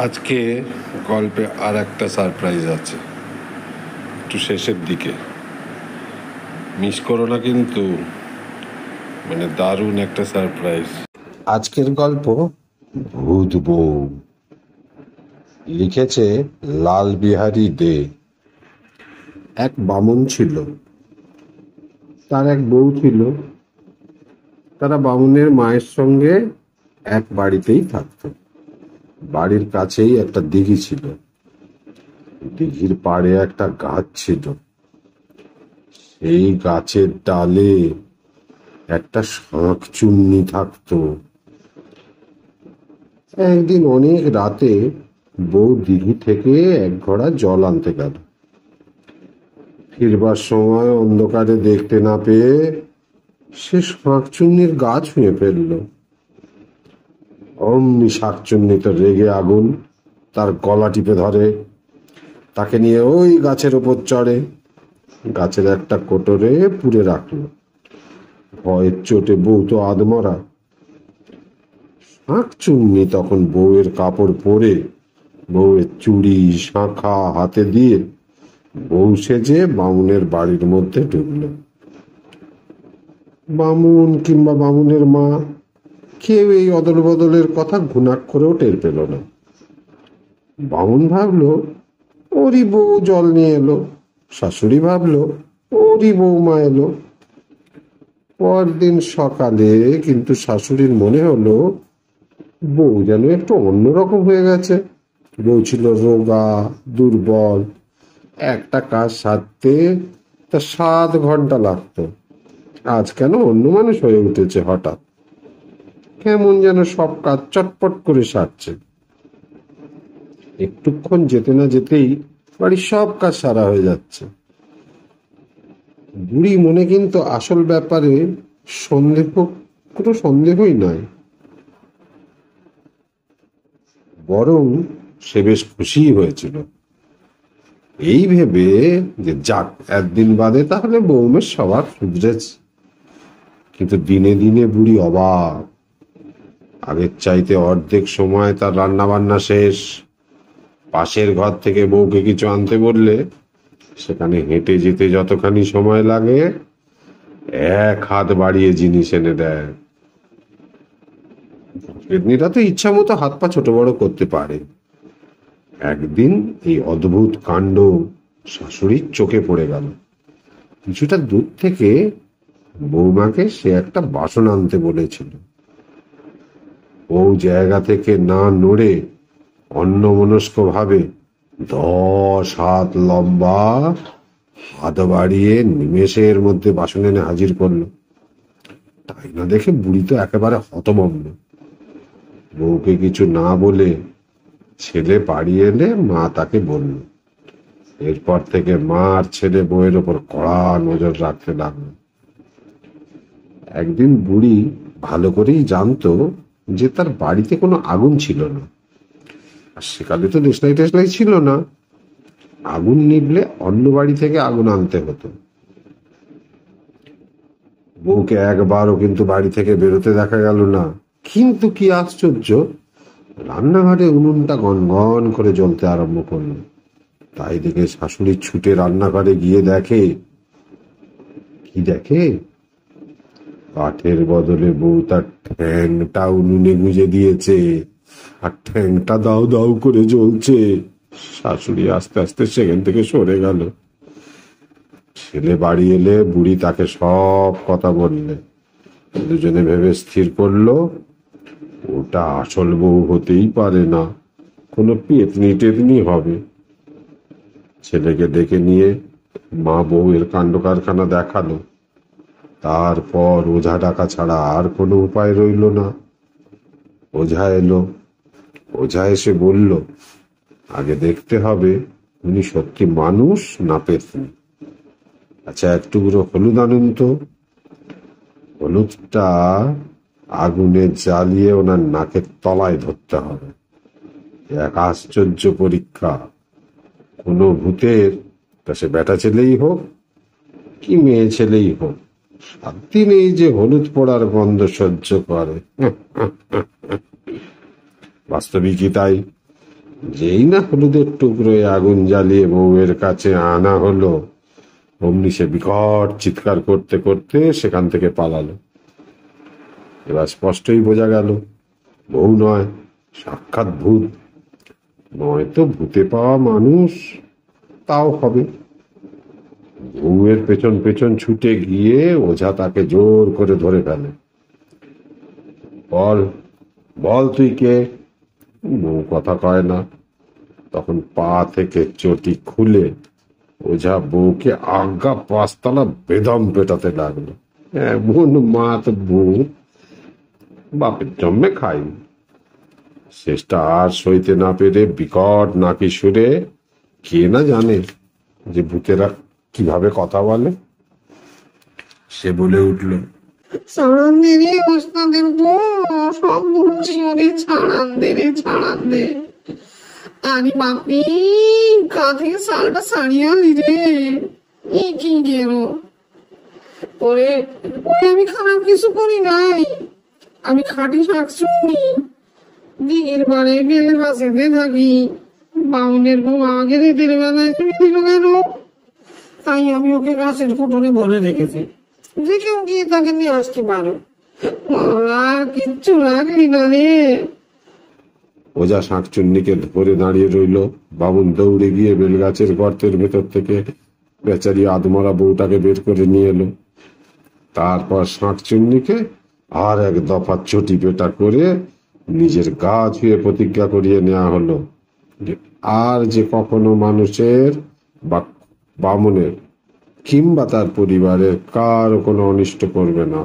আজকে গল্পে আর একটা সারপ্রাইজ আছে, একটু শেষের দিকে। মিস করো না কিন্তু, দারুণ একটা সারপ্রাইজ। আজকের গল্প ভূত বউ, লিখেছে লাল বিহারী দে। এক বামুন ছিল, তার এক বউ ছিল। তারা বামুনের মায়ের সঙ্গে এক বাড়িতেই থাকতো। বাড়ির কাছেই একটা দিঘি ছিল। দিঘির পাড়ে একটা গাছ ছিল। সেই গাছের ডালে একটা শাঁকচুন্নি থাকতো। একদিন অনেক রাতে বউ দিঘি থেকে এক ঘড়া জল আনতে গেল। ফিরবার সময় অন্ধকারে দেখতে না পেয়ে সে শাঁকচুন্নির গা ছুঁয়ে ফেলল। অমনি শাঁকচুন্নি তো রেগে আগুন, তার গলা টিপে ধরে। তাকে নিয়ে ওই গাছের ওপর চড়ে, গাছের একটা কোটরে পুড়ে রাখলো। ভয়ের চোটে বউ তো আধমরা। শাঁকচুন্নি তখন বউয়ের কাপড় পরে, বউয়ের চুড়ি শাঁখা হাতে দিয়ে বউ সেজে বামুনের বাড়ির মধ্যে ঢুকলো। বামুন কিংবা বামুনের মা কেউ এই অদল বদলের কথা ঘুণাক্ষরেও টের পেল না। বামুন ভাবলো ওরই বউ জল নিয়ে এলো, শাশুড়ি ভাবলো ওরই বৌমা এলো। পরদিন সকালে কিন্তু শাশুড়ির মনে হলো বউ যেন একটু অন্যরকম হয়ে গেছে। বউ ছিল রোগা, দুর্বল। একটা কাজ সারতে তা 7 ঘন্টা লাগতো, আজ কেন অন্য মানুষ হয়ে উঠেছে হঠাৎ। কেমন যেন সব কাজ চটপট করে সারছে। একটুক্ষণ যেতে না যেতেই বাড়ির সব কাজ সারা হয়ে যাচ্ছে। বুড়ি মনে কিন্তু আসল ব্যাপারে কোনো সন্দেহই নয়, বরং সে বেশ খুশি হয়েছিল। এই ভেবে যে যাক, একদিন বাদে তাহলে বৌমের স্বভাব শুধরেছে। কিন্তু দিনে দিনে বুড়ি অবাক। আগের চাইতে অর্ধেক সময় তার রান্না বান্না শেষ। পাশের ঘর থেকে বউকে কিছু আনতে বললে সেখানে হেঁটে যেতে যতখানি সময় লাগে, 1 হাত বাড়িয়ে জিনিস এনে দেয়। পেতনিটা তো ইচ্ছা মতো হাত পা ছোট বড় করতে পারে। একদিন এই অদ্ভুত কাণ্ড শাশুড়ির চোখে পড়ে গেল। কিছুটা দূর থেকে বৌমাকে সে একটা বাসন আনতে বলেছিল। বউ জায়গা থেকে না নড়ে অন্যমনস্ক ভাবে 10 হাত লম্বা হাত বাড়িয়ে নিমেষের মধ্যে বাসন এনে হাজির করলো। তাই না দেখে বুড়ি তো একেবারে হতভম্ব। বউকে কিছু না বলে ছেলে বাড়ি এলে মা তাকে বলল। এরপর থেকে মা আর ছেলে বউয়ের ওপর কড়া নজর রাখতে লাগলো। একদিন বুড়ি ভালো করেই জানতো যে তার বাড়িতে কোনো আগুন ছিল না, আর সেকালে তো দেশলাই টেশলাই ছিল না। আগুন নিভলে অন্য বাড়ি থেকে আগুন আনতে হতো। বউকে একবারও কিন্তু বাড়ি থেকে বেরোতে দেখা গেল না। কিন্তু কি আশ্চর্য, রান্নাঘরে উনুনটা গনগন করে জ্বলতে আরম্ভ করলো। তাই দেখে শাশুড়ি ছুটে রান্নাঘরে গিয়ে দেখে, কি দেখে, কাঠের বদলে বউ তার ঠ্যাংটা উনুনে গুঁজে দিয়েছে, আর ঠ্যাংটা দাউ দাউ করে জ্বলছে। শাশুড়ি আস্তে আস্তে সেখান থেকে সরে গেল। ছেলে বাড়ি এলে বুড়ি তাকে সব কথা বললে। দুজনে ভেবে স্থির করলো ওটা আসল বউ হতেই পারে না, কোনো পেতনি টেতনি হবে। ছেলেকে ডেকে নিয়ে মা বউয়ের কাণ্ড কারখানা দেখালো। তারপর ওঝা ডাকা ছাড়া আর কোনো উপায় রইল না। ওঝা এলো। ওঝা এসে বলল, আগে দেখতে হবে উনি সত্যি মানুষ না পেতনি। আচ্ছা, এক টুকরো হলুদ আনুন তো। হলুদটা আগুনে জ্বালিয়ে ওনার নাকের তলায় ধরতে হবে। এক আশ্চর্য পরীক্ষা। কোনো ভূতের, তা সে বেটা ছেলেই হোক কি মেয়ে ছেলেই হোক, 7 দিন এই যে হলুদ পোড়ার গন্ধ সহ্য করে। বাস্তবিকই তাই। যেই না হলুদের টুকরোয় আগুন জ্বালিয়ে বউয়ের কাছে আনা হলো, অমনি সে বিকট চিৎকার করতে করতে সেখান থেকে পালালো। এবার স্পষ্টই বোঝা গেল বউ নয়, সাক্ষাৎ ভূত। নয়তো ভূতে পাওয়া মানুষ, তাও হবে। বউয়ের পেছন পেছন ছুটে গিয়ে ওঝা তাকে জোর করে ধরে ফেলে। বল, বল তুই কে? বউ কথা কয় না। তখন পা থেকে চটি খুলে ওঝা বউকে আজ্ঞা পাঁচতলা বেদম পেটাতে লাগলো। এমন মাত বউ বাপের জন্মে খাইনি। শেষটা আর সইতে না পেরে বিকট নাকি সুরে, কে না জানে যে ভূতেরা কিভাবে কথা বলে, সে বলে উঠল, ছাড়ান দে রে ওস্তাদের বউ, সব বলছি ওরে ছাড়ান দে রে, ছাড়ান দে। আরে বাপি, গা থেকে শালটা সারিয়ে আলি রে, এ কি গেলো ওরে। ওরে আমি খারাপ কিছু করি নাই, আমি খাঁটি শাকসুন্নি, দিঘির পাড়ে বেলে বাঁচাতে থাকি। বাউনের বউ আমাকে রেতের বেলায় তুমি দিল কেন? তাই আমি ওকে গাছের কুটরে ভরে রেখেছি, যে কেউ গিয়ে তাকে নিয়ে আসতে পারো। কিচ্ছু রাখলি না রে। ওঝা শাঁকচুন্নিকে ধরে দাঁড়িয়ে রইল। বামুন দৌড়ে গিয়ে বেলগাছের গর্তের ভেতর থেকে বেচারি আদমরা বউটাকে বের করে নিয়ে এলো। তারপর শাঁকচুন্নিকে আর এক দফা চটি পেটা করে নিজের গা ছুঁয়ে প্রতিজ্ঞা করিয়ে নেওয়া হলো যে আর যে কখনো মানুষের বা বামুনের কিংবা তার পরিবারের কারো কোনো অনিষ্ট করবে না।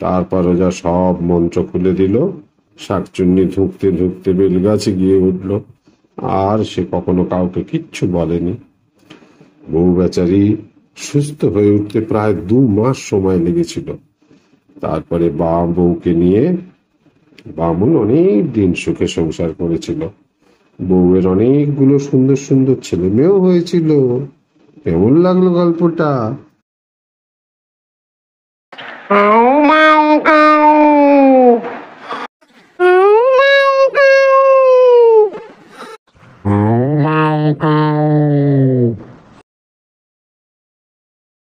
তারপর ওঝা সব মন্ত্র খুলে দিল। শাকচুন্নি ধুঁকতে ধুঁকতে বেলগাছে গিয়ে উঠল, আর সে কখনো কাউকে কিচ্ছু বলেনি। বউ বেচারি সুস্থ হয়ে উঠতে প্রায় 2 মাস সময় লেগেছিল। তারপরে বউকে নিয়ে বামুন অনেক দিন সুখে সংসার করেছিল। বউয়ের অনেকগুলো সুন্দর সুন্দর ছেলে মেয়েও হয়েছিল। কেমন লাগলো গল্পটা? মাও মাও